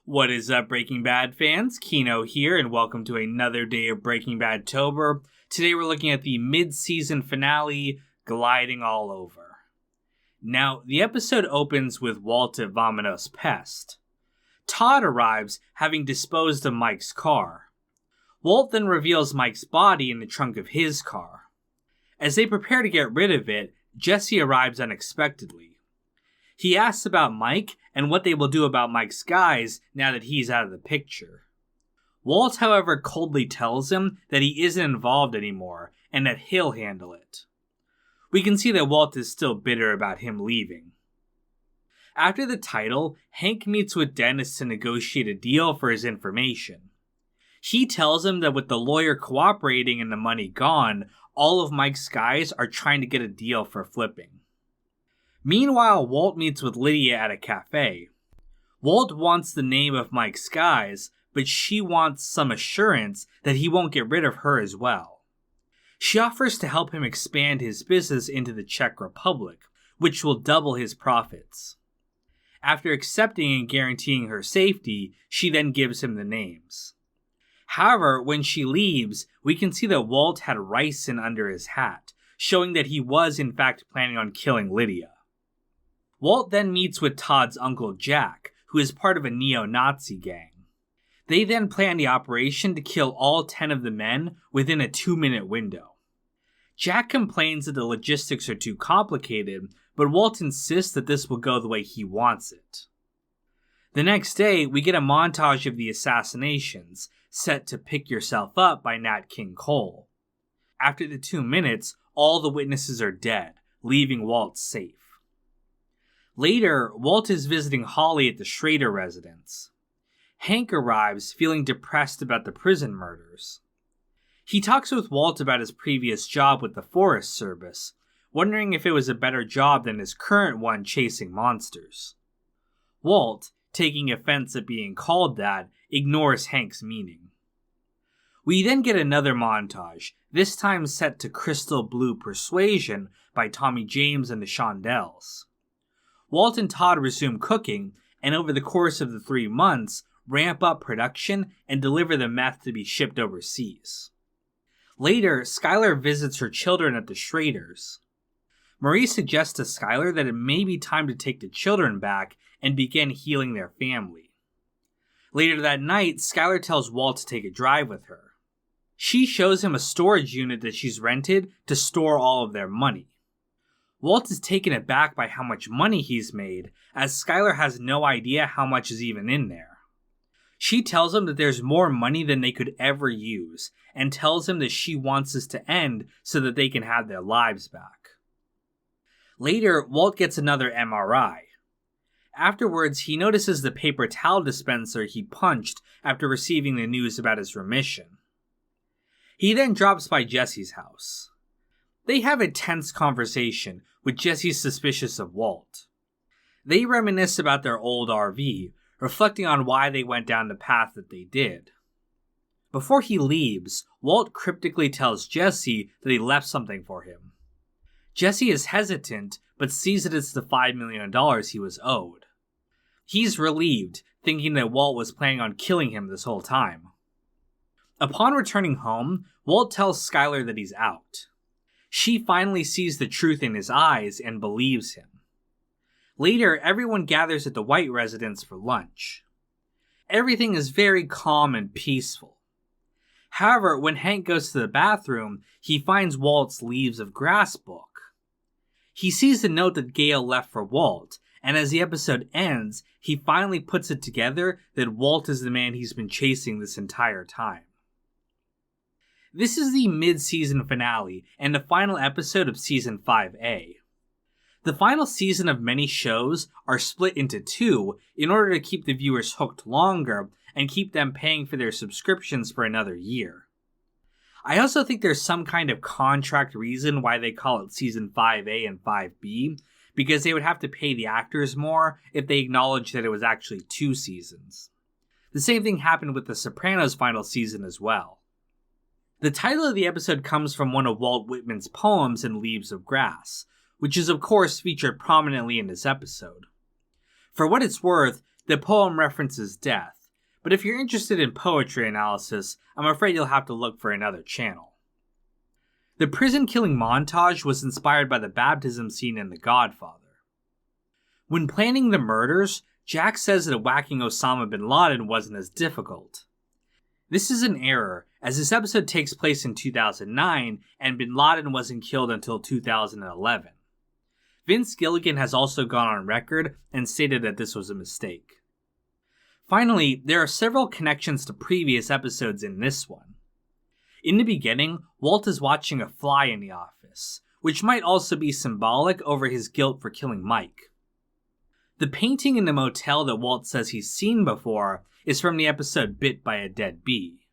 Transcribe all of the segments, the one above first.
What is up, Breaking Bad fans? Kino here, and welcome to another day of Breaking Bad-tober. Today we're looking at the mid-season finale, Gliding All Over. Now, the episode opens with Walt at Vamonos Pest. Todd arrives, having disposed of Mike's car. Walt then reveals Mike's body in the trunk of his car. As they prepare to get rid of it, Jesse arrives unexpectedly. He asks about Mike and what they will do about Mike's guys now that he's out of the picture. Walt, however, coldly tells him that he isn't involved anymore and that he'll handle it. We can see that Walt is still bitter about him leaving. After the title, Hank meets with Dennis to negotiate a deal for his information. He tells him that with the lawyer cooperating and the money gone, all of Mike's guys are trying to get a deal for flipping. Meanwhile, Walt meets with Lydia at a cafe. Walt wants the name of Mike's guys, but she wants some assurance that he won't get rid of her as well. She offers to help him expand his business into the Czech Republic, which will double his profits. After accepting and guaranteeing her safety, she then gives him the names. However, when she leaves, we can see that Walt had ricin under his hat, showing that he was in fact planning on killing Lydia. Walt then meets with Todd's uncle Jack, who is part of a neo-Nazi gang. They then plan the operation to kill all 10 of the men within a 2-minute window. Jack complains that the logistics are too complicated, but Walt insists that this will go the way he wants it. The next day, we get a montage of the assassinations, set to Pick Yourself Up by Nat King Cole. After the 2 minutes, all the witnesses are dead, leaving Walt safe. Later, Walt is visiting Holly at the Schrader residence. Hank arrives, feeling depressed about the prison murders. He talks with Walt about his previous job with the Forest Service, wondering if it was a better job than his current one chasing monsters. Walt, taking offense at being called that, ignores Hank's meaning. We then get another montage, this time set to Crystal Blue Persuasion by Tommy James and the Shondells. Walt and Todd resume cooking, and over the course of the 3 months, ramp up production and deliver the meth to be shipped overseas. Later, Skyler visits her children at the Schraders. Marie suggests to Skyler that it may be time to take the children back and begin healing their family. Later that night, Skyler tells Walt to take a drive with her. She shows him a storage unit that she's rented to store all of their money. Walt is taken aback by how much money he's made, as Skyler has no idea how much is even in there. She tells him that there's more money than they could ever use, and tells him that she wants this to end so that they can have their lives back. Later, Walt gets another MRI. Afterwards, he notices the paper towel dispenser he punched after receiving the news about his remission. He then drops by Jesse's house. They have a tense conversation, with Jesse suspicious of Walt. They reminisce about their old RV, reflecting on why they went down the path that they did. Before he leaves, Walt cryptically tells Jesse that he left something for him. Jesse is hesitant, but sees that it's the $5 million he was owed. He's relieved, thinking that Walt was planning on killing him this whole time. Upon returning home, Walt tells Skyler that he's out. She finally sees the truth in his eyes and believes him. Later, everyone gathers at the White residence for lunch. Everything is very calm and peaceful. However, when Hank goes to the bathroom, he finds Walt's Leaves of Grass book. He sees the note that Gale left for Walt, and as the episode ends, he finally puts it together that Walt is the man he's been chasing this entire time. This is the mid-season finale and the final episode of Season 5A. The final season of many shows are split into 2 in order to keep the viewers hooked longer and keep them paying for their subscriptions for another year. I also think there's some kind of contract reason why they call it Season 5A and 5B, because they would have to pay the actors more if they acknowledged that it was actually 2 seasons. The same thing happened with The Sopranos' final season as well. The title of the episode comes from one of Walt Whitman's poems in Leaves of Grass, which is of course featured prominently in this episode. For what it's worth, The poem references death, but if you're interested in poetry analysis, I'm afraid you'll have to look for another channel. The prison killing montage was inspired by the baptism scene in The Godfather. When planning the murders, Jack says that whacking Osama bin Laden wasn't as difficult. This is an error, as this episode takes place in 2009 and bin Laden wasn't killed until 2011. Vince Gilligan has also gone on record and stated that this was a mistake. Finally, there are several connections to previous episodes in this one. In the beginning, Walt is watching a fly in the office, which might also be symbolic over his guilt for killing Mike. The painting in the motel that Walt says he's seen before is from the episode Bit by a Dead Bee.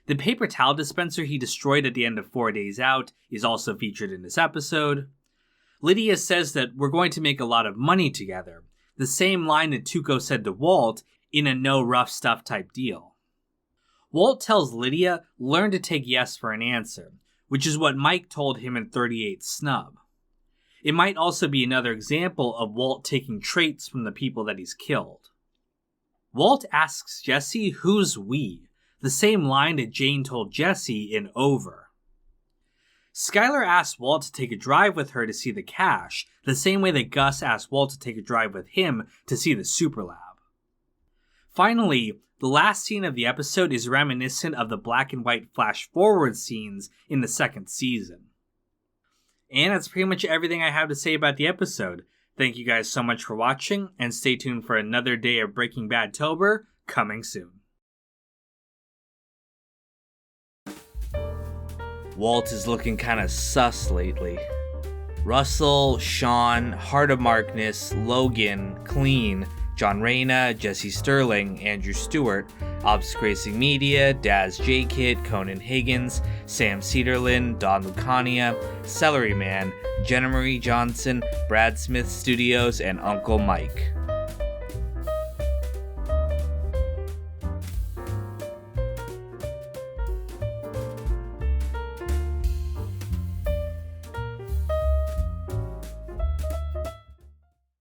The paper towel dispenser he destroyed at the end of 4 Days Out is also featured in this episode. Lydia says that we're going to make a lot of money together, the same line that Tuco said to Walt in a no rough stuff type deal. Walt tells Lydia, learn to take yes for an answer, which is what Mike told him in 38 Snub. It might also be another example of Walt taking traits from the people that he's killed. Walt asks Jesse who's we, the same line that Jane told Jesse in Over. Skylar asks Walt to take a drive with her to see the cache, the same way that Gus asked Walt to take a drive with him to see the super lab. Finally, the last scene of the episode is reminiscent of the black and white flash forward scenes in the second season. And that's pretty much everything I have to say about the episode. Thank you guys so much for watching, and stay tuned for another day of Breaking Bad-tober coming soon. Walt is looking kinda sus lately. Russell, Sean, Heart of Markness, Logan, Clean, John Reyna, Jesse Sterling, Andrew Stewart, Obs Racing Media, Daz J. Kid, Conan Higgins, Sam Cedarlin, Don Lucania, Celery Man, Jenna Marie Johnson, Brad Smith Studios, and Uncle Mike.